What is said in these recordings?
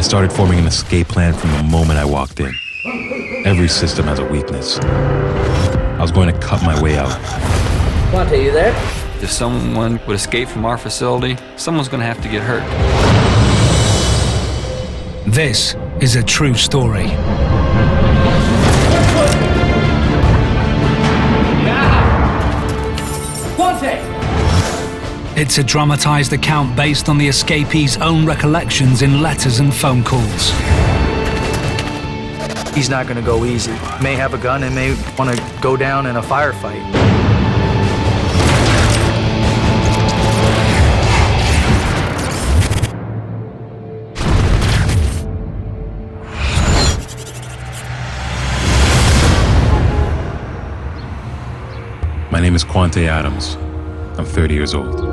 I started forming an escape plan from the moment I walked in. Every system has a weakness. I was going to cut my way out. Quawntay, you there? If someone would escape from our facility, someone's going to have to get hurt. This is a true story. Quawntay! It's a dramatized account based on the escapee's own recollections in letters and phone calls. He's not going to go easy. May have a gun and may want to go down in a firefight. My name is Quawntay Adams. I'm 30 years old.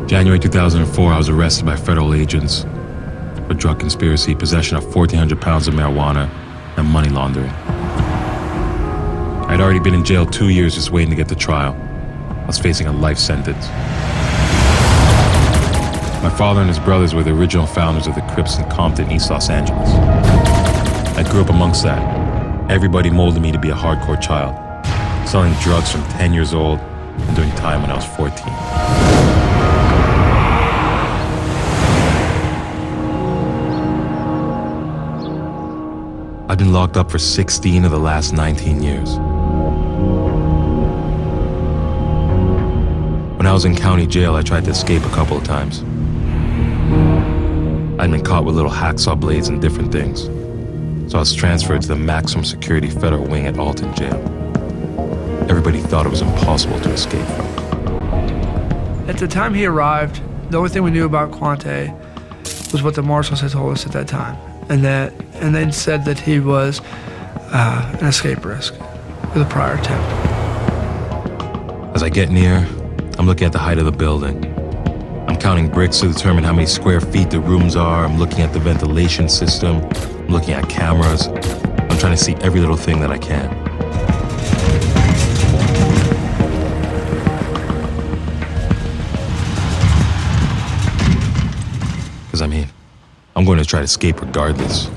January 2004, I was arrested by federal agents for drug conspiracy, possession of 1,400 pounds of marijuana, and money laundering. I'd already been in jail 2 years just waiting to get to trial. I was facing a life sentence. My father and his brothers were the original founders of the Crips in Compton, East Los Angeles. I grew up amongst that. Everybody molded me to be a hardcore child, selling drugs from 10 years old and doing time when I was 14. I've been locked up for 16 of the last 19 years. When I was in county jail, I tried to escape a couple of times. I'd been caught with little hacksaw blades and different things. So I was transferred to the maximum security federal wing at Alton Jail. Everybody thought it was impossible to escape from. At the time he arrived, the only thing we knew about Quawntay was what the marshals had told us at that time. And they'd said that he was an escape risk with a prior attempt. As I get near, I'm looking at the height of the building. I'm counting bricks to determine how many square feet the rooms are. I'm looking at the ventilation system. I'm looking at cameras. I'm trying to see every little thing that I can. Because I'm going to try to escape regardless.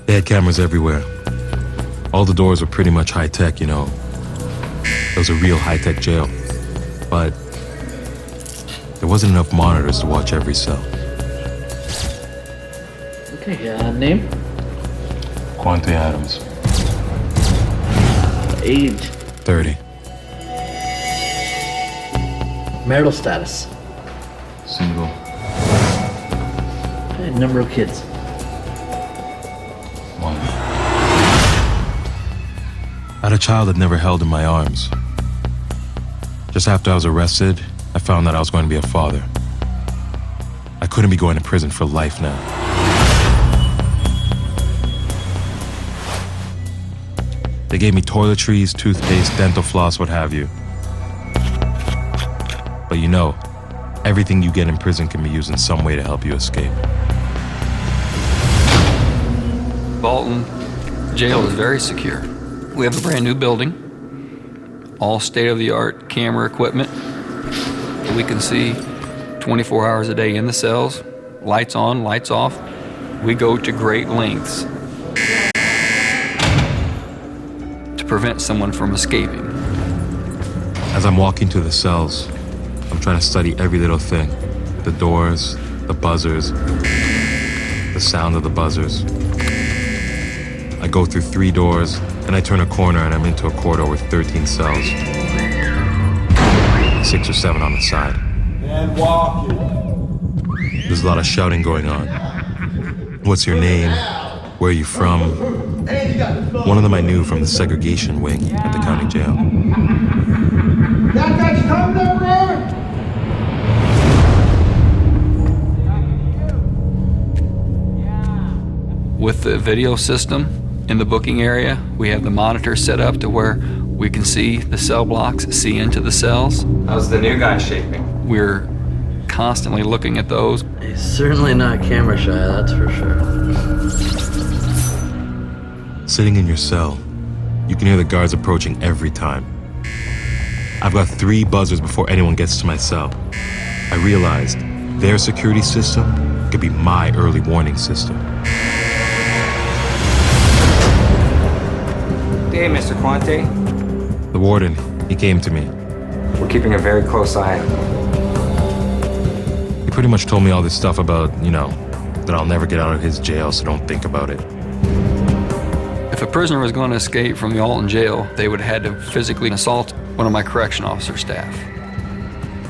They had cameras everywhere. All the doors were pretty much high-tech, you know. It was a real high-tech jail. But there wasn't enough monitors to watch every cell. Okay, name? Quawntay Adams. Age? 30. Marital status? Single. Okay, number of kids? 1. I had a child I'd never held in my arms. Just after I was arrested, I found that I was going to be a father. I couldn't be going to prison for life now. They gave me toiletries, toothpaste, dental floss, what have you. But you know, everything you get in prison can be used in some way to help you escape. Bolton jail is very secure. We have a brand new building, all state-of-the-art camera equipment. We can see 24 hours a day in the cells, lights on, lights off. We go to great lengths to prevent someone from escaping. As I'm walking to the cells, I'm trying to study every little thing. The doors, the buzzers, the sound of the buzzers. I go through 3 doors, and I turn a corner and I'm into a corridor with 13 cells. 6 or 7 on the side. And walking. There's a lot of shouting going on. What's your name? Where are you from? One of them I knew from the segregation wing at the county jail. That guy's coming over! With the video system in the booking area, we have the monitor set up to where we can see the cell blocks, see into the cells. How's the new guy shaping? We're constantly looking at those. He's certainly not camera shy, that's for sure. Sitting in your cell, You can hear the guards approaching every time. I've got 3 buzzers before anyone gets to my cell. I realized their security system could be my early warning system. Hey, Mr. Quawntay. The warden, he came to me. We're keeping a very close eye on you. He pretty much told me all this stuff about, that I'll never get out of his jail, so don't think about it. If a prisoner was going to escape from the Alton jail, they would have had to physically assault one of my correction officer staff,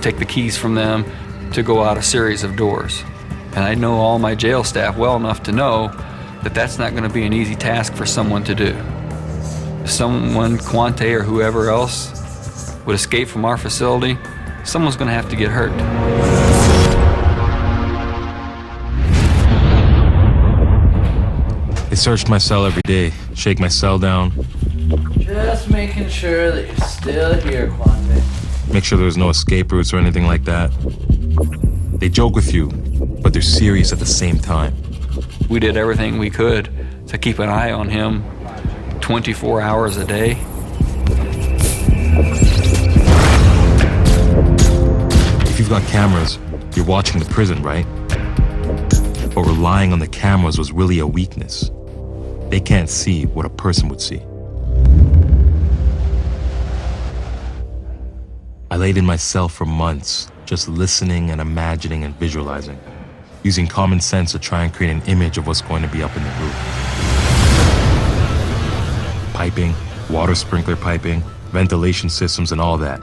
take the keys from them to go out a series of doors. And I know all my jail staff well enough to know that that's not going to be an easy task for someone to do. If someone, Quawntay or whoever else, would escape from our facility, someone's going to have to get hurt. They searched my cell every day, shake my cell down, Just making sure that you're still here, Quawntay. make sure there's no escape routes or anything like that. They joke with you, but they're serious at the same time. We did everything we could to keep an eye on him 24 hours a day. If you've got cameras, you're watching the prison, right? But relying on the cameras was really a weakness. They can't see what a person would see. I laid in my cell for months, just listening and imagining and visualizing, using common sense to try and create an image of what's going to be up in the roof. Piping, water sprinkler piping, ventilation systems, and all that.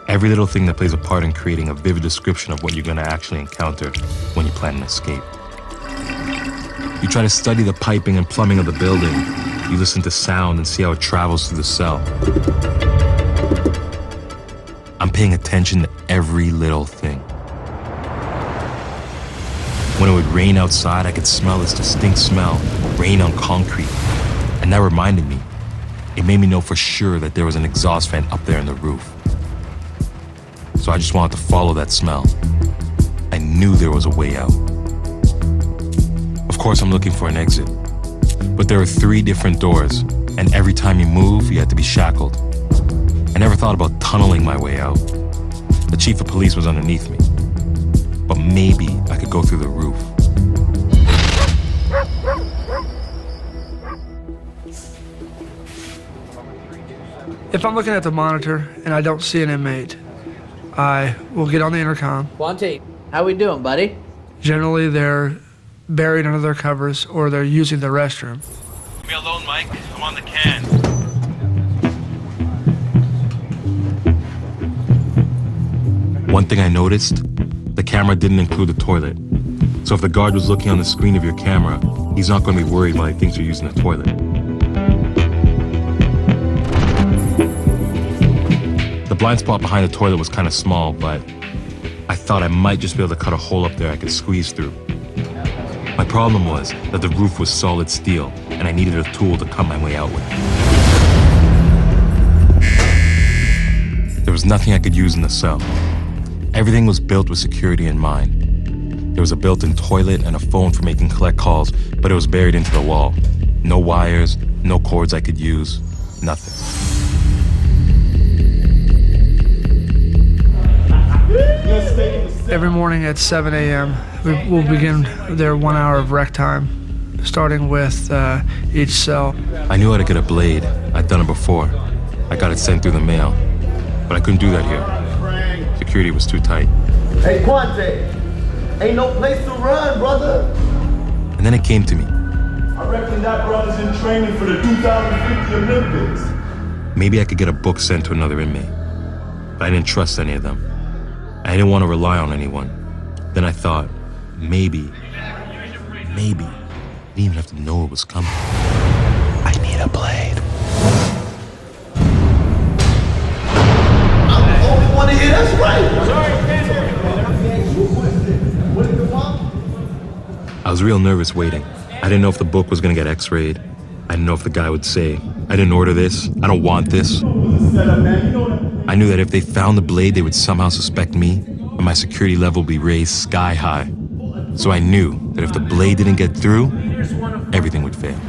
Every little thing that plays a part in creating a vivid description of what you're going to actually encounter when you plan an escape. You try to study the piping and plumbing of the building. You listen to sound and see how it travels through the cell. I'm paying attention to every little thing. When it would rain outside, I could smell this distinct smell, rain on concrete. And that reminded me, it made me know for sure that there was an exhaust fan up there in the roof. So I just wanted to follow that smell. I knew there was a way out. Of course, I'm looking for an exit. But there are 3 different doors, and every time you move, you had to be shackled. I never thought about tunneling my way out. The chief of police was underneath me. But maybe I could go through the roof. If I'm looking at the monitor and I don't see an inmate, I will get on the intercom. Quawntay, how we doing, buddy? Generally, they're buried under their covers or they're using the restroom. Leave me alone, Mike. I'm on the can. One thing I noticed, the camera didn't include the toilet. So if the guard was looking on the screen of your camera, he's not going to be worried while he thinks you're using the toilet. The blind spot behind the toilet was kind of small, but I thought I might just be able to cut a hole up there I could squeeze through. My problem was that the roof was solid steel, and I needed a tool to cut my way out with. There was nothing I could use in the cell. Everything was built with security in mind. There was a built-in toilet and a phone for making collect calls, but it was buried into the wall. No wires, no cords I could use, nothing. Every morning at 7 a.m., we'll begin their 1 hour of rec time, starting with each cell. I knew how to get a blade. I'd done it before. I got it sent through the mail, but I couldn't do that here. Security was too tight. Hey, Quawntay, ain't no place to run, brother. And then it came to me. I reckon that brother's in training for the 2050 Olympics. Maybe I could get a book sent to another inmate. But I didn't trust any of them. I didn't want to rely on anyone. Then I thought, maybe, I didn't even have to know it was coming. I need a blade. I'm the only one to hear that's right. What is the mom? I was real nervous waiting. I didn't know if the book was going to get x-rayed. I didn't know if the guy would say, I didn't order this, I don't want this. I knew that if they found the blade, they would somehow suspect me, and my security level would be raised sky high. So I knew that if the blade didn't get through, everything would fail.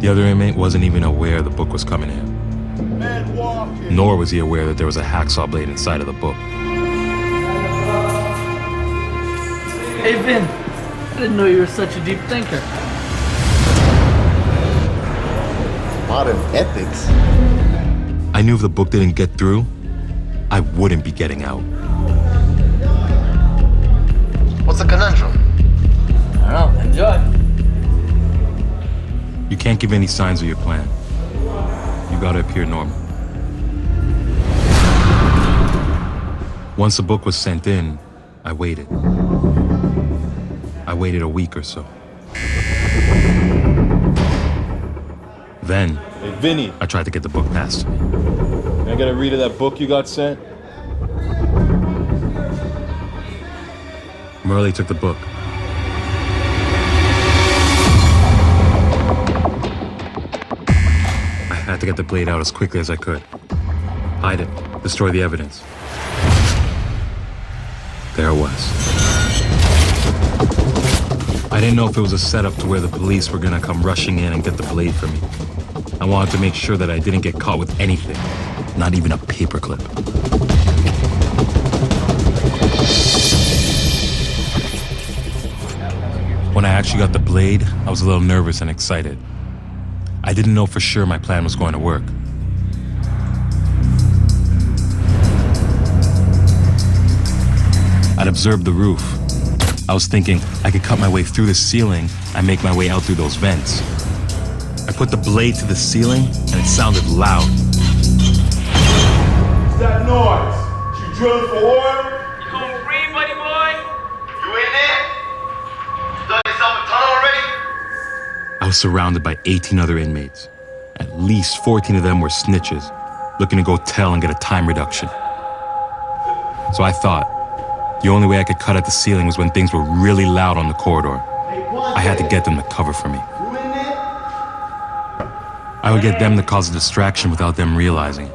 The other inmate wasn't even aware the book was coming in. Nor was he aware that there was a hacksaw blade inside of the book. Hey, Vin. I didn't know you were such a deep thinker. Modern ethics. I knew if the book didn't get through, I wouldn't be getting out. What's the conundrum? I don't know. Enjoy. You can't give any signs of your plan. You gotta appear normal. Once the book was sent in, I waited. I waited a week or so. Then, Hey, Vinny, I tried to get the book passed to me. can I get a read of that book you got sent? Merle took the book. I had to get the blade out as quickly as I could. Hide it. Destroy the evidence. There it was. I didn't know if it was a setup to where the police were gonna come rushing in and get the blade from me. I wanted to make sure that I didn't get caught with anything, not even a paperclip. When I actually got the blade, I was a little nervous and excited. I didn't know for sure my plan was going to work. I'd observed the roof. I was thinking I could cut my way through the ceiling and make my way out through those vents. I put the blade to the ceiling and it sounded loud. What's that noise? You drilling for oil? You home free, buddy boy? You in there? Dug yourself a tunnel already? I was surrounded by 18 other inmates. At least 14 of them were snitches, looking to go tell and get a time reduction. So I thought, the only way I could cut at the ceiling was when things were really loud on the corridor. I had to get them to cover for me. I would get them to cause a distraction without them realizing.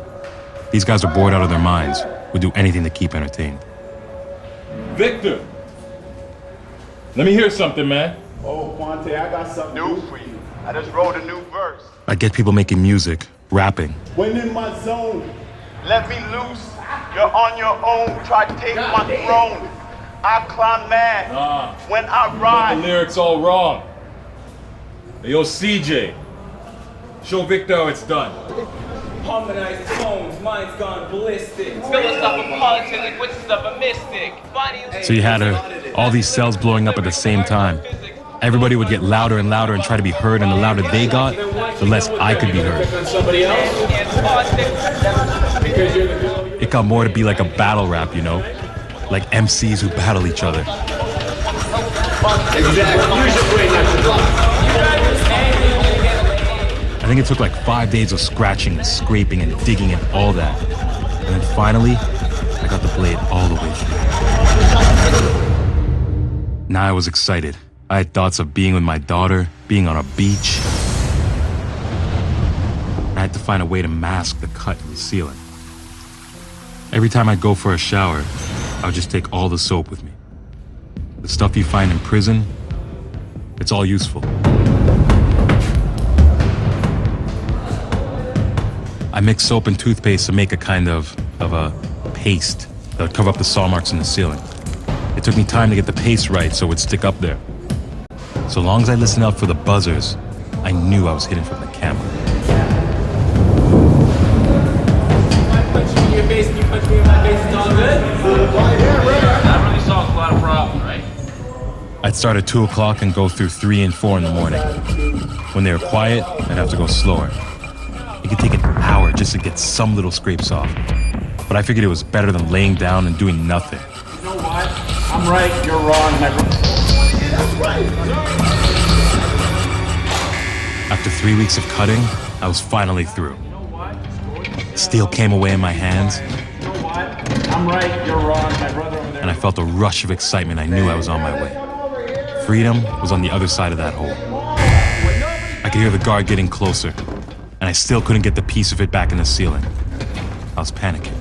These guys are bored out of their minds, would do anything to keep entertained. Victor! Let me hear something, man. Oh, Quawntay, I got something new for you. I just wrote a new verse. I'd get people making music, rapping. When in my zone, let me loose. You're on your own. Try to take my throne. I climb mad when I The ride. lyrics all wrong. Hey, yo, CJ. Show Victor how it's done. Harmonized tones, mind's gone ballistic. Philosophical politics, linguistics of a mystic. So you had all these cells blowing up at the same time. Everybody would get louder and louder and try to be heard, and the louder they got, the less I could be heard. It got more to be like a battle rap, you know? Like MCs who battle each other. I think it took like 5 days of scratching and scraping and digging and all that. And then finally, I got the blade all the way through. Now I was excited. I had thoughts of being with my daughter, being on a beach. I had to find a way to mask the cut in the ceiling. Every time I'd go for a shower, I would just take all the soap with me. The stuff you find in prison, it's all useful. I mixed soap and toothpaste to make a kind of a paste that would cover up the saw marks in the ceiling. It took me time to get the paste right so it would stick up there. So long as I listened out for the buzzers, I knew I was hidden from the camera. I punch you in your face and you punch me in my face, it's all good? That really solves a lot of problems, right? I'd start at 2 o'clock and go through 3 and 4 in the morning. When they were quiet, I'd have to go slower. It could take an hour just to get some little scrapes off. But I figured it was better than laying down and doing nothing. You know what? I'm right, you're wrong, my bro. After 3 weeks of cutting, I was finally through. Steel came away in my hands, You know what? I'm right, you're wrong, my brother over there. and I felt a rush of excitement. I knew I was on my way. Freedom was on the other side of that hole. I could hear the guard getting closer, and I still couldn't get the piece of it back in the ceiling. I was panicking.